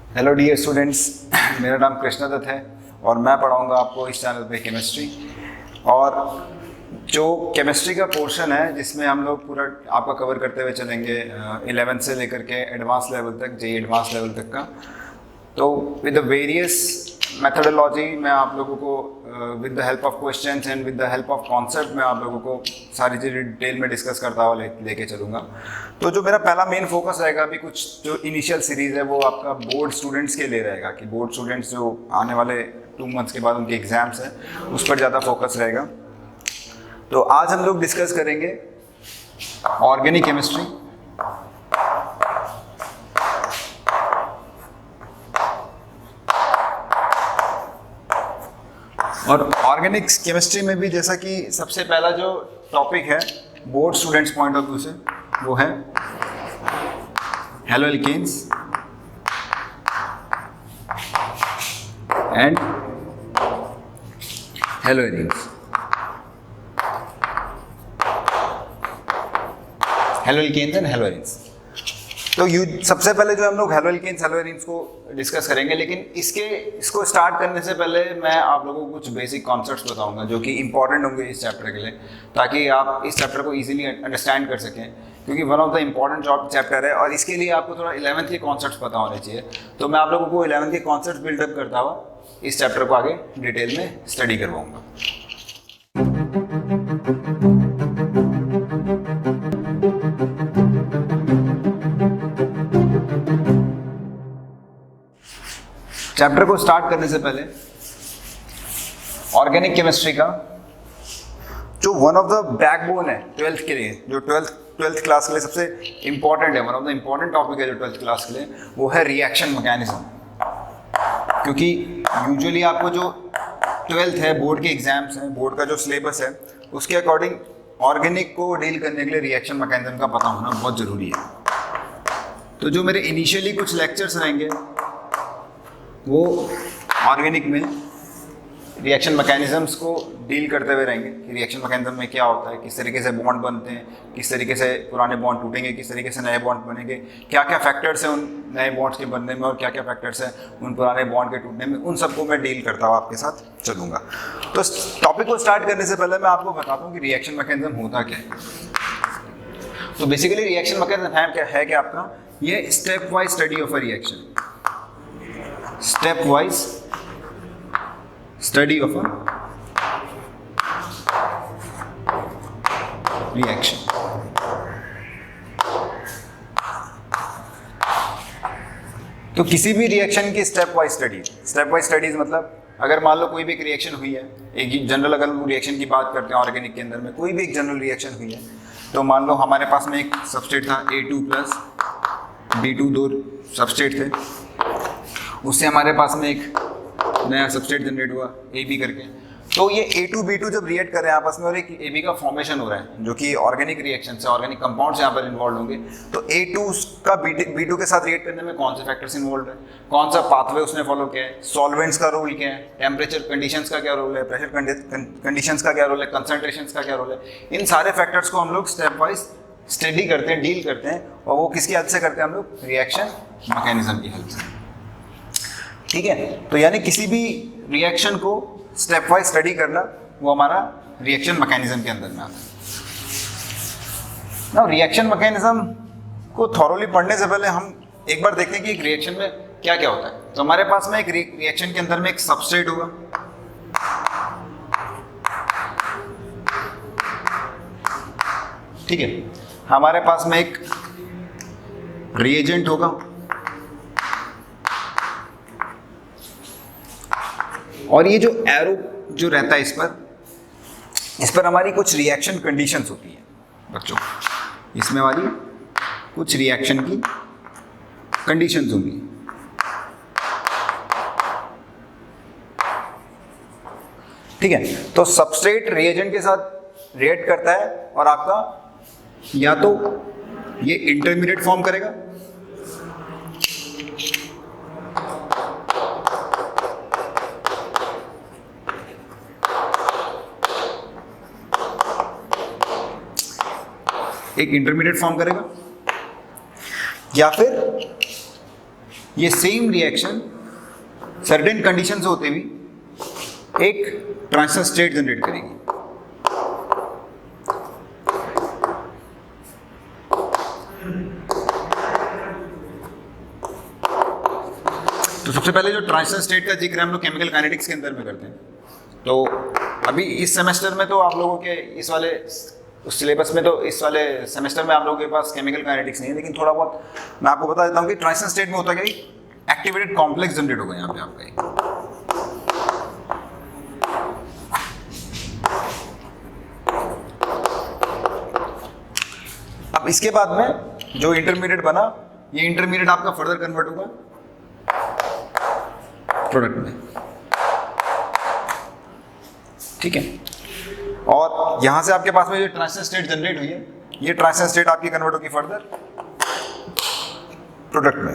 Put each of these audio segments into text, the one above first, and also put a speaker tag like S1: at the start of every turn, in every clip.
S1: Hello dear students, मेरा नाम कृष्णा दत्त है और मैं पढ़ाऊंगा आपको इस चैनल पे केमिस्ट्री। और जो केमिस्ट्री का पोर्शन है जिसमें हम लोग पूरा आपका कवर करते हुए चलेंगे 11th से लेकर के एडवांस लेवल तक, जेई एडवांस लेवल तक का। तो विद द वेरियस मेथडोलॉजी मैं आप लोगों को with the help of questions and with the help of concept मैं आप लोगों को सारी चीज़ें डिटेल में डिस्कस करता हुआ लेके चलूँगा। तो जो मेरा पहला मेन फोकस रहेगा अभी कुछ जो इनिशियल सीरीज़ है वो आपका बोर्ड स्टूडेंट्स के लिए रहेगा कि बोर्ड स्टूडेंट्स जो आने वाले 2 मंथ्स के बाद उनके एग्जाम्स हैं उस पर ज़्यादा फोकस रहेगा। तो आज हम लोग डिस्कस करेंगे ऑर्गेनिक केमिस्ट्री। और ऑर्गेनिक केमिस्ट्री में भी जैसा कि सबसे पहला जो टॉपिक है board students point of view से वो है हैलोएल्केन्स एंड हैलोएरीन्स। हैलोएल्केन्स एंड हैलोएरीन्स। तो सबसे पहले जो हम लोग हैलोएल्केन्स हैलोएरीन्स को डिस्कस करेंगे, लेकिन इसको स्टार्ट करने से पहले मैं आप लोगों को कुछ बेसिक कॉन्सेप्ट्स बताऊंगा जो कि इंपॉर्टेंट होंगे इस चैप्टर के लिए, ताकि आप इस चैप्टर को इजीली अंडरस्टैंड कर सकें, क्योंकि one of the important chapter है और इसके लिए आपको थोड़ा 11th के कॉन्सेप्ट्स पता होने चाहिए। तो मैं आप लोगों को 11th के कॉन्सेप्ट बिल्डअप करता हुआ इस चैप्टर को आगे डिटेल में स्टडी करवाऊंगा। चैप्टर को स्टार्ट करने से पहले ऑर्गेनिक केमिस्ट्री का जो वन ऑफ द बैकबोन है 12th के लिए, जो 12th क्लास के लिए सबसे इंपॉर्टेंट है, one of the important topic है जो 12th क्लास के लिए, वो है रिएक्शन मैकेनिज्म। क्योंकि यूजुअली आपको जो 12th है, बोर्ड के एग्जाम्स हैं, बोर्ड का जो सिलेबस है उसके अकॉर्डिंग ऑर्गेनिक को डील करने के लिए रिएक्शन मैकेनिज्म का पता होना बहुत ज़रूरी है। तो जो मेरे इनिशियली कुछ लेक्चर्स रहेंगे वो ऑर्गेनिक में रिएक्शन मैकेनिज्म्स को डील करते हुए रहेंगे कि रिएक्शन मैकेनिज्म में क्या होता है, किस तरीके से बॉन्ड बनते हैं, किस तरीके से पुराने बॉन्ड टूटेंगे, किस तरीके से नए बॉन्ड बनेंगे, क्या क्या फैक्टर्स हैं उन नए बॉन्ड्स के बनने में और क्या क्या फैक्टर्स हैं उन पुराने बॉन्ड के टूटने में, उन सबको मैं डील करता हुआ आपके साथ चलूँगा। तो टॉपिक को स्टार्ट करने से पहले मैं आपको बताता हूँ कि रिएक्शन मैकेनिज्म होता क्या है। तो बेसिकली रिएक्शन मैकेनिज्म है क्या आपका, ये step wise study of a reaction, step wise study of a reaction. तो किसी भी रिएक्शन की स्टेप वाइज स्टडीज मतलब अगर मान लो कोई भी एक रिएक्शन हुई है, एक जनरल अगर रिएक्शन की बात करते हैं ऑर्गेनिक के अंदर में कोई भी एक जनरल रिएक्शन हुई है, तो मान लो हमारे पास में एक सबस्ट्रेट था A2 प्लस B2, 2 सबस्ट्रेट थे, उससे हमारे पास में एक नया सबस्ट्रेट जनरेट हुआ AB करके। तो ये A2 B2 जब रिएक्ट कर रहे हैं आपस में और एक AB का फॉर्मेशन हो रहा है जो कि ऑर्गेनिक रिएक्शन से, ऑर्गेनिक कंपाउंड्स यहाँ पर इन्वॉल्व होंगे, तो A2 का B2 के साथ रिएक्ट करने में कौन से फैक्टर्स इन्वॉल्व है, कौन सा पाथवे उसने फॉलो किया है, सॉल्वेंट्स का रोल क्या है, टेम्परेचर कंडीशंस का क्या रोल है, प्रेशर कंडीशंस का क्या रोल है, कंसंट्रेशंस का क्या रोल है, इन सारे फैक्टर्स को हम लोग स्टेप वाइज स्टडी करते हैं, डील करते हैं, और वो किसकी हेल्प से करते हैं हम लोग, रिएक्शन मैकेनिज्म की हेल्प से। ठीक है, तो यानी किसी भी रिएक्शन को स्टेप वाइज स्टडी करना वो हमारा रिएक्शन मैकेनिज्म के अंदर में आता है। ना रिएक्शन मैकेनिज्म को थॉरोली पढ़ने से पहले हम एक बार देखते हैं कि एक रिएक्शन में क्या क्या होता है। तो हमारे पास में एक रिएक्शन के अंदर में एक सबस्ट्रेट होगा, ठीक है, हमारे पास में एक रिएजेंट होगा और ये जो एरो जो रहता है इस पर हमारी कुछ रिएक्शन कंडीशंस होती है बच्चों, इसमें हमारी कुछ रिएक्शन की कंडीशंस होंगी। ठीक है, तो सबस्ट्रेट रिएजेंट के साथ रिएक्ट करता है और आपका या तो ये इंटरमीडिएट फॉर्म करेगा एक इंटरमीडिएट फॉर्म करेगा, या फिर ये सेम रिएक्शन सर्टेन कंडीशंस होते हुए एक ट्रांजिशन स्टेट जनरेट करेगी। तो सबसे पहले जो ट्रांजिशन स्टेट का जिक्र हम लोग केमिकल काइनेटिक्स के अंदर में करते हैं। तो अभी इस सेमेस्टर में तो आप लोगों के इस वाले उस सिलेबस में, तो इस वाले सेमेस्टर में आप लोगों के पास केमिकल काइनेटिक्स नहीं है, लेकिन थोड़ा बहुत मैं आपको बता देता हूँ कि ट्रांजिशन स्टेट में होता क्या, एक्टिवेटेड कॉम्प्लेक्स जनरेट होगा यहाँ पे आपका। अब इसके बाद में जो इंटरमीडिएट बना, ये इंटरमीडिएट आपका फर्दर कन्वर्ट होगा प्रोडक्ट में, ठीक है। और यहां से आपके पास में जो ट्रांजिशन स्टेट जनरेट हुई है, ये ट्रांजिशन स्टेट आपकी कन्वर्ट होगी फर्दर प्रोडक्ट में।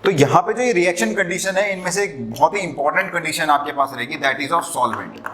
S1: तो यहां पे जो ये रिएक्शन कंडीशन है, इनमें से एक बहुत ही इंपॉर्टेंट कंडीशन आपके पास रहेगी, that is of solvent.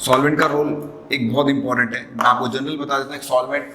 S1: Solvent का रोल एक बहुत इंपॉर्टेंट है। मैं आपको जनरल बता देता हूँ, सॉल्वेंट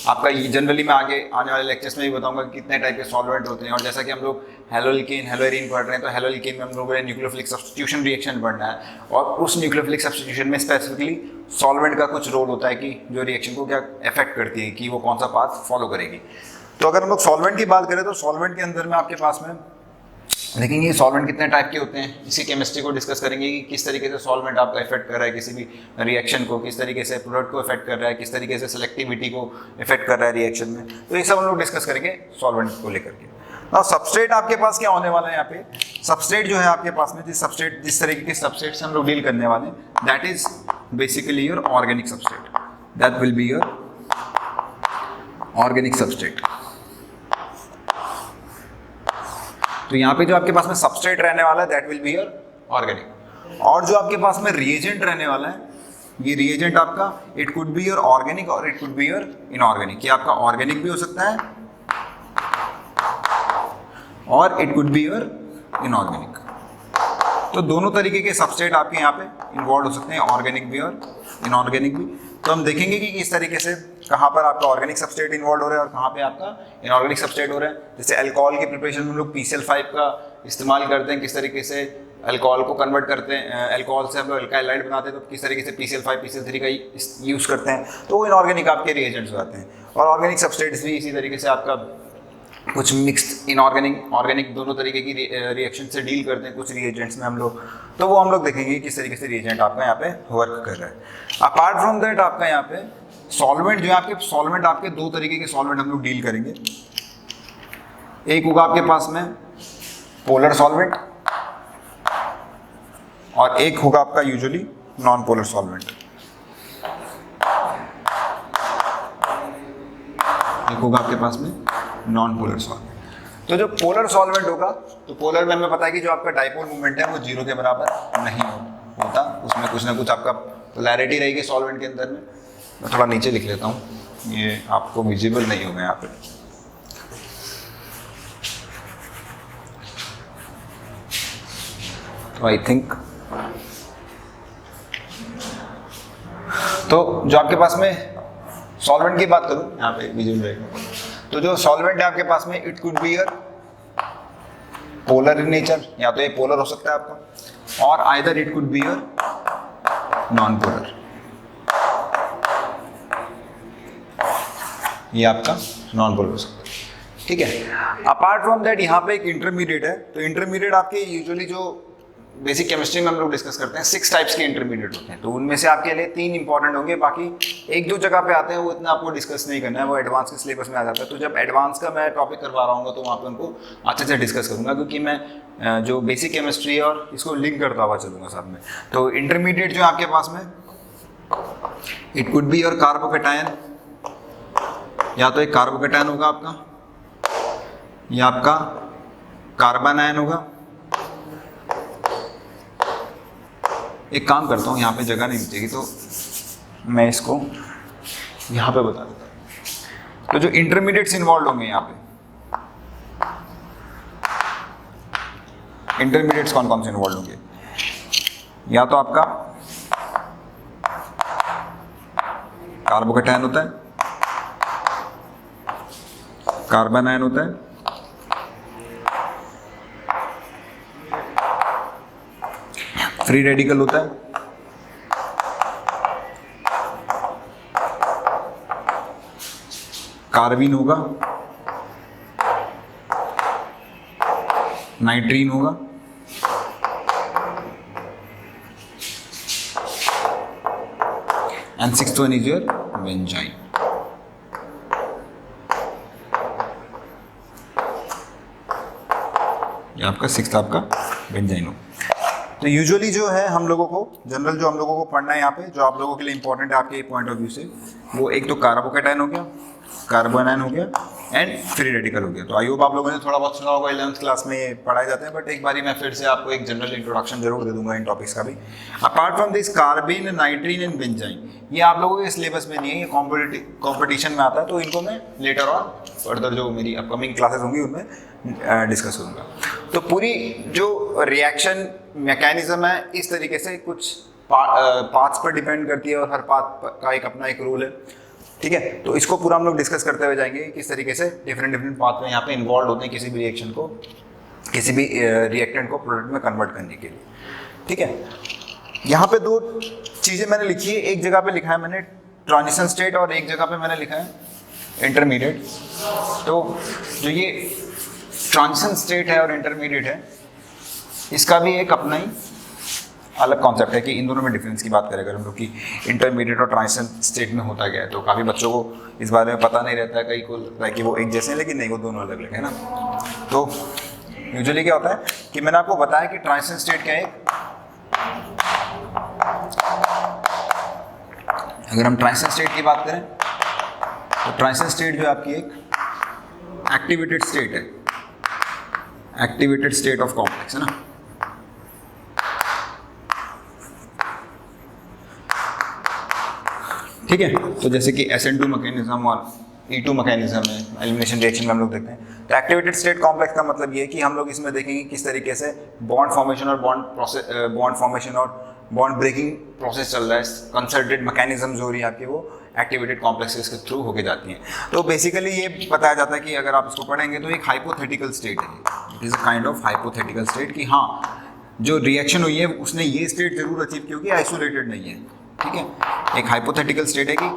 S1: आपका ये जनरली मैं आगे आने वाले लेक्चर्स में भी बताऊंगा कि कितने टाइप के सॉल्वेंट होते हैं। और जैसा कि हम लोग हेलोल्कीन, हेलोएरीन पढ़ रहे हैं, तो हेलोल्कीन में हम लोगों ने न्यूक्लियोफिलिक सब्स्टिट्यूशन रिएक्शन पढ़ना है, और उस न्यूक्लियोफिलिक सब्स्टिट्यूशन में स्पेसिफिकली सॉल्वेंट का कुछ रोल होता है कि जो रिएक्शन को क्या इफेक्ट करती है, कि वो कौन सा पाथ फॉलो करेगी। तो अगर हम लोग सॉल्वेंट की बात करें, तो सॉल्वेंट के अंदर में आपके पास में देखेंगे सॉल्वेंट कितने टाइप के होते हैं। इसी केमिस्ट्री को डिस्कस करेंगे कि किस तरीके से सॉल्वेंट आपका इफेक्ट कर रहा है किसी भी रिएक्शन को, किस तरीके से प्रोडक्ट को इफेक्ट कर रहा है, किस तरीके से सेलेक्टिविटी को इफेक्ट कर रहा है रिएक्शन में। तो ये सब हम लोग डिस्कस करेंगे सॉल्वेंट को लेकर के। अब सबस्ट्रेट आपके पास क्या होने वाला है, यहाँ पे सबस्ट्रेट जो है आपके पास में, जिस तरीके के सबस्ट्रेट से हम लोग डील करने वाले हैं, that is basically your organic substrate, that will be your organic substrate. तो यहाँ पे जो आपके पास में सबस्ट्रेट रहने वाला है, that will be your organic. और जो आपके पास में रिएजेंट रहने वाला है, ये रिएजेंट आपका it could be your organic or it could be your inorganic. ये आपका ऑर्गेनिक भी हो सकता है और it could be your inorganic. तो दोनों तरीके के सबस्ट्रेट आपके यहाँ पे इन्वॉल्व हो सकते हैं, ऑर्गेनिक भी और इनऑर्गेनिक भी। तो हम देखेंगे कि किस तरीके से कहाँ पर आपका ऑर्गेनिक सबस्ट्रेट इन्वॉल्व हो रहा है और कहाँ पे आपका इनऑर्गेनिक सबस्ट्रेट हो रहा है। जैसे अल्कोहल की प्रिपरेशन में हम लोग PCl5 का इस्तेमाल करते हैं, किस तरीके से अल्कोहल को कन्वर्ट करते हैं, अल्कोहल से हम लोग अल्काइल हाइड बनाते हैं, तो किस तरीके से PCl5 PCl3 का यूज़ करते हैं। तो वो इनऑर्गेनिक आपके रिएजेंट्स हो जाते हैं। और ऑर्गेनिक सबस्ट्रेट्स भी इसी तरीके से आपका कुछ मिक्स्ड इनऑर्गेनिक ऑर्गेनिक दोनों तरीके की रिएक्शन से डील करते हैं कुछ रिएजेंट्स में हम लोग। तो वो हम लोग देखेंगे किस तरीके से रिएजेंट आपका यहाँ पे वर्क कर रहा है। अपार्ट फ्रॉम दैट आपका यहाँ पे सॉल्वेंट जो है आपके दो तरीके के सॉल्वेंट हम लोग डील करेंगे। एक होगा आपके पास में पोलर सॉल्वेंट और एक होगा आपका यूजुअली नॉन पोलर सॉल्वेंट। एक होगा आपके पास में नॉन पोलर सॉल्वेंट। तो जो पोलर सॉल्वेंट होगा, तो पोलर में हमें पता है कि जो आपका डाइपोल मूवमेंट है वो 0 के बराबर नहीं होता, उसमें कुछ ना कुछ आपका पोलैरिटी रहेगी सॉल्वेंट के अंदर में। मैं थोड़ा नीचे लिख लेता हूँ, ये आपको विजिबल नहीं होगा यहाँ पे। तो आई थिंक तो जो आपके पास में सॉल्वेंट की बात करूँ, यहाँ पे विजिबल रहेगा। तो जो सॉल्वेंट है आपके पास में, it could be your polar in nature, या तो ये पोलर हो सकता है आपका, और either it could be your non polar, ये आपका नॉन पोलर हो सकता है, ठीक है। अपार्ट फ्रॉम दैट यहाँ पे एक इंटरमीडिएट है। तो इंटरमीडिएट आपके यूजुअली जो बेसिक केमिस्ट्री में हम लोग डिस्कस करते हैं 6 टाइप्स के इंटरमीडिएट होते हैं। तो उनमें से आपके लिए 3 इंपॉर्टेंट होंगे, बाकी 1-2 जगह पे आते हैं, वो इतना आपको डिस्कस नहीं करना है, वो एडवांस के सिलेबस में आ जाता है। तो जब एडवांस का मैं टॉपिक करवा रहा हूँ तो वहाँ पे उनको अच्छे से डिस्कस करूँगा, क्योंकि मैं जो बेसिक केमिस्ट्री और इसको लिंक करता हुआ चलूँगा साथ में। तो इंटरमीडिएट जो आपके पास में, it could be your carbocation, या तो एक कार्बोकेटायन होगा आपका, या आपका कार्बन आयन होगा। एक काम करता हूँ, यहाँ पे जगह नहीं मिलेगी तो मैं इसको यहाँ पे बता देता हूँ। तो जो इंटरमीडिएट्स इन्वॉल्व होंगे यहाँ पे, इंटरमीडिएट्स कौन कौन से इन्वॉल्व होंगे? या तो आपका कार्बोकेटायन होता है, कार्बन आयन होता है, फ्री रेडिकल होता है, कार्बीन होगा, नाइट्रीन होगा, and sixth one is your benzene. ये आपका सिक्स्थ आपका बेंजाइन हो। तो यूजुअली जो है हम लोगों को जनरल जो हम लोगों को पढ़ना है यहाँ पे, जो आप लोगों के लिए इंपॉर्टेंट है आपके पॉइंट ऑफ व्यू से, वो एक तो कार्बोकेटायन हो गया, कार्बन आयन हो गया एंड फ्री रेडिकल हो गया। तो आई होप आप लोगों ने थोड़ा बहुत सुना होगा, 11th क्लास में ये पढ़ाए जाते हैं, बट एक बारी मैं फिर से आपको एक जनरल इंट्रोडक्शन जरूर दे दूंगा इन टॉपिक्स का भी। Apart from this कार्बिन, नाइट्रीन and benzene, ये आप लोगों के सिलेबस में नहीं है, ये कॉम्पिटिशन में आता है, तो इनको मैं लेटर ऑन फर्दर जो मेरी अपकमिंग क्लासेस होंगी उनमें डिस्कस करूँगा। तो पूरी जो रिएक्शन मैकेनिज्म है इस तरीके से कुछ पार्ट्स पर डिपेंड करती है और हर पार्ट का एक अपना एक रूल है, ठीक है। तो इसको पूरा हम लोग डिस्कस करते हुए जाएंगे किस तरीके से डिफरेंट पाथ में यहाँ पे इन्वॉल्व होते हैं किसी भी रिएक्शन को, किसी भी रिएक्टेंट को प्रोडक्ट में कन्वर्ट करने के लिए, ठीक है। यहाँ पे दो चीज़ें मैंने लिखी है, एक जगह पे लिखा है मैंने ट्रांजिशन स्टेट और एक जगह पे मैंने लिखा है इंटरमीडिएट। तो जो ये ट्रांजिशन स्टेट है और इंटरमीडिएट है, इसका भी एक अपना ही अलग कॉन्सेप्ट है कि इन दोनों में डिफरेंस की बात करें अगर हम लोग कि इंटरमीडिएट और ट्रांजिशन स्टेट में होता क्या है। तो काफ़ी बच्चों को इस बारे में पता नहीं रहता है, कई को लगता है कि वो एक जैसे हैं, लेकिन नहीं, वो दोनों अलग अलग है ना। तो यूजुअली क्या होता है कि मैंने आपको बताया कि ट्रांजिशन स्टेट क्या है। अगर हम ट्रांजिशन स्टेट की बात करें तो ट्रांजिशन स्टेट जो आपकी एक एक्टिवेटेड स्टेट है, एक्टिवेटेड स्टेट ऑफ कॉम्प्लेक्स है ना। ठीक है, तो जैसे कि SN2 मैकेनिज्म और E2 मैकेनिज्म है एलिमिनेशन रिएक्शन में हम लोग देखते हैं। तो एक्टिवेटेड स्टेट कॉम्प्लेक्स का मतलब ये है कि हम लोग इसमें देखेंगे किस तरीके से बॉन्ड फॉर्मेशन और बॉन्ड ब्रेकिंग प्रोसेस चल रहा है, कंसर्टेड मैकेनिज्म जो हो रही है आपकी वो एक्टिवेटेड कॉम्प्लेक्सेस के थ्रू होके जाती हैं। तो बेसिकली ये बताया जाता है कि अगर आप इसको पढ़ेंगे तो एक हाइपोथेटिकल स्टेट है, it is a kind of hypothetical state कि हाँ जो रिएक्शन हुई है उसने ये स्टेट जरूर अचीव की होगी, आइसोलेटेड नहीं है, ठीक है। एक हाइपोथेटिकल स्टेट है कि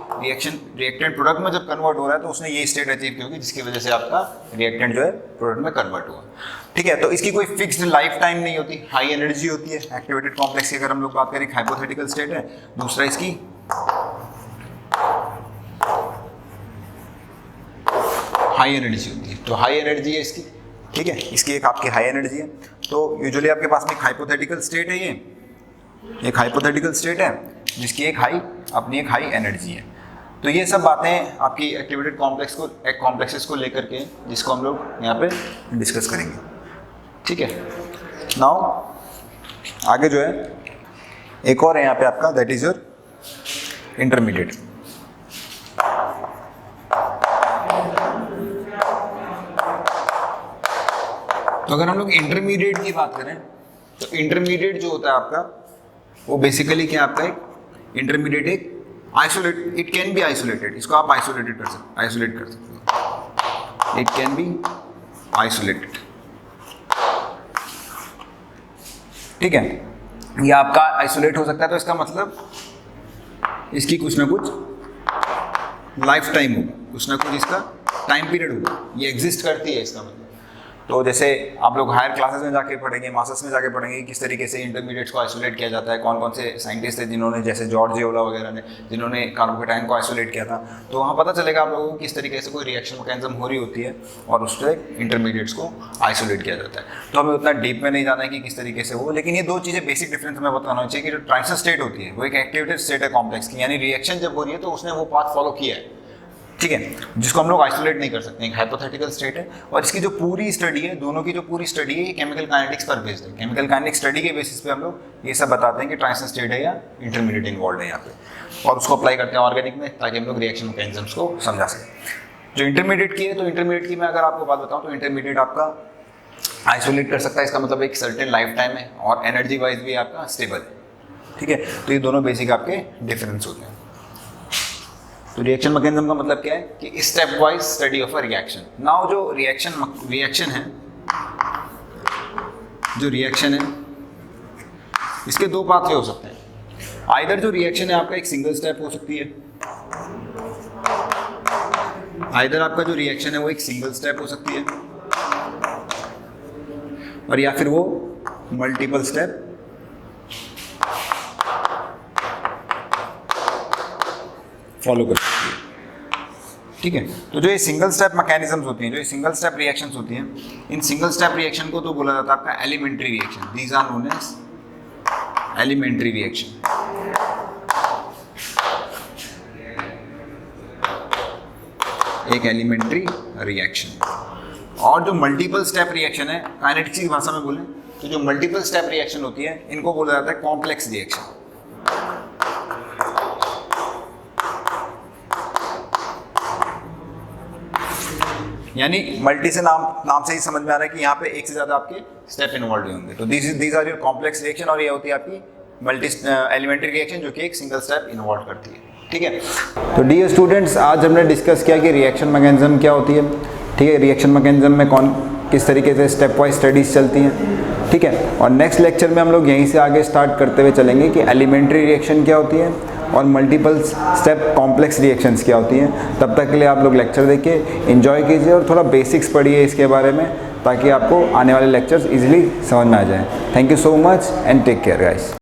S1: रिएक्टेंट प्रोडक्ट में जब कन्वर्ट हो रहा है तो उसने ये स्टेट अचीव की होगी जिसकी वजह से आपका रिएक्टेंट जो है प्रोडक्ट में कन्वर्ट हुआ, ठीक है। तो इसकी कोई फिक्स्ड लाइफ टाइम नहीं होती, हाई एनर्जी होती है एक्टिवेटेड कॉम्प्लेक्स की। अगर हम लोग बात करें हाइपोथेटिकल स्टेट है, दूसरा इसकी हाई एनर्जी होती है। तो हाई एनर्जी है इसकी, ठीक है, इसकी एक आपकी हाई एनर्जी है। तो यूजुअली आपके पास में एक हाइपोथेटिकल स्टेट है, ये एक हाइपोथेटिकल स्टेट है जिसकी एक हाई एनर्जी है। तो ये सब बातें आपकी एक्टिवेटेड कॉम्प्लेक्सेस को लेकर के जिसको हम लोग यहाँ पे डिस्कस करेंगे, ठीक है। नाउ आगे जो है एक और है यहाँ पे आपका, दैट इज योर इंटरमीडिएट। तो अगर हम लोग इंटरमीडिएट की बात करें तो इंटरमीडिएट जो होता है आपका वो बेसिकली क्या आपका एक इंटरमीडिएट एक isolate, it can be isolated, इसको आप आइसोलेट कर सकते हो, इट कैन बी आइसोलेटेड, ठीक है। ये आपका आइसोलेट हो सकता है, तो इसका मतलब इसकी कुछ ना कुछ लाइफ टाइम होगा, कुछ ना कुछ इसका टाइम पीरियड होगा, ये एग्जिस्ट करती है इसका मतलब। तो जैसे आप लोग हायर क्लासेस में जाके पढ़ेंगे, मास्टर्स में जाके पढ़ेंगे किस तरीके से इंटरमीडिएट्स को आइसोलेट किया जाता है, कौन कौन से साइंटिस्ट थे जिन्होंने, जैसे जॉर्ज जियोला वगैरह ने जिन्होंने कार्बोकेटायन को आइसोलेट किया था। तो वहाँ पता चलेगा आप लोगों को किस तरीके से कोई रिएक्शन मैकेनिज्म हो रही होती है और उस पर इंटरमीडिएट्स को आइसोलेट किया जाता है। तो हमें उतना डीप में नहीं जाना है कि किस तरीके से हो, लेकिन ये दो चीज़ें बेसिक डिफरेंस हमें बताना चाहिए कि जो ट्रांजिशन स्टेट होती है वो एक एक्टिवेटेड स्टेट है कॉम्प्लेक्स की, यानी रिएक्शन जब हो रही है तो उसने वो पाथ फॉलो किया है, ठीक है, जिसको हम लोग आइसोलेट नहीं कर सकते, एक हाइपोथेटिकल स्टेट है। और इसकी जो पूरी स्टडी है, दोनों की जो पूरी स्टडी है, ये केमिकल काइनेटिक्स पर बेस्ड है। केमिकल काइनेटिक्स स्टडी के बेसिस पे हम लोग ये सब बताते हैं कि ट्रांजिशन स्टेट है या इंटरमीडिएट इन्वॉल्व है यहाँ पे, और उसको अप्लाई करते हैं ऑर्गेनिक में ताकि हम लोग रिएक्शन मैकेनिज्म्स को समझा सकें। जो इंटरमीडिएट की है, तो इंटरमीडिएट की मैं अगर आपको बात बताऊँ तो इंटरमीडिएट आपका आइसोलेट कर सकता है, इसका मतलब एक सर्टेन लाइफ टाइम है, और एनर्जी वाइज भी आपका स्टेबल है। ठीक है, तो ये दोनों बेसिक आपके डिफरेंस होते हैं। तो रिएक्शन मैकेनिज्म का मतलब क्या है कि step wise study of a reaction. Now जो रिएक्शन है इसके दो पाथवे हो सकते हैं। आइदर जो रिएक्शन है आपका एक सिंगल स्टेप हो सकती है, आइदर आपका जो रिएक्शन है वो एक सिंगल स्टेप हो सकती है, और या फिर वो मल्टीपल स्टेप फॉलो कर सकती है। ठीक है, तो जो ये सिंगल स्टेप मैकेनिज्म्स होती हैं, जो ये सिंगल स्टेप रिएक्शंस होती हैं, इन सिंगल स्टेप रिएक्शन को तो बोला जाता है आपका elementary reaction. These are known as elementary reaction. एक एलिमेंट्री रिएक्शन। और जो मल्टीपल स्टेप रिएक्शन है, काइनेटिक्स की भाषा में बोले तो जो मल्टीपल स्टेप रिएक्शन होती है इनको बोला जाता है कॉम्प्लेक्स रिएक्शन। यानी मल्टी से नाम से ही समझ में आ रहा है कि यहाँ पे एक से ज्यादा आपके स्टेप इन्वॉल्व होंगे। तो these are your complex reaction, और ये होती है आपकी मल्टी एलिमेंट्री रिएक्शन जो कि एक सिंगल स्टेप इन्वॉल्व करती है। ठीक है, तो डियर स्टूडेंट्स, आज हमने डिस्कस किया कि रिएक्शन मैकेनिज्म क्या होती है। ठीक है, रिएक्शन मैकेनिज्म में किस तरीके से स्टेप वाइज स्टडीज चलती हैं। ठीक है, और नेक्स्ट लेक्चर में हम लोग यहीं से आगे स्टार्ट करते हुए चलेंगे कि एलिमेंट्री रिएक्शन क्या होती है और मल्टीपल स्टेप कॉम्प्लेक्स रिएक्शंस क्या होती हैं। तब तक के लिए आप लोग लेक्चर देखिए, एंजॉय कीजिए और थोड़ा बेसिक्स पढ़िए इसके बारे में, ताकि आपको आने वाले लेक्चर्स इजीली समझ में आ जाएं। Thank you so much and take care guys.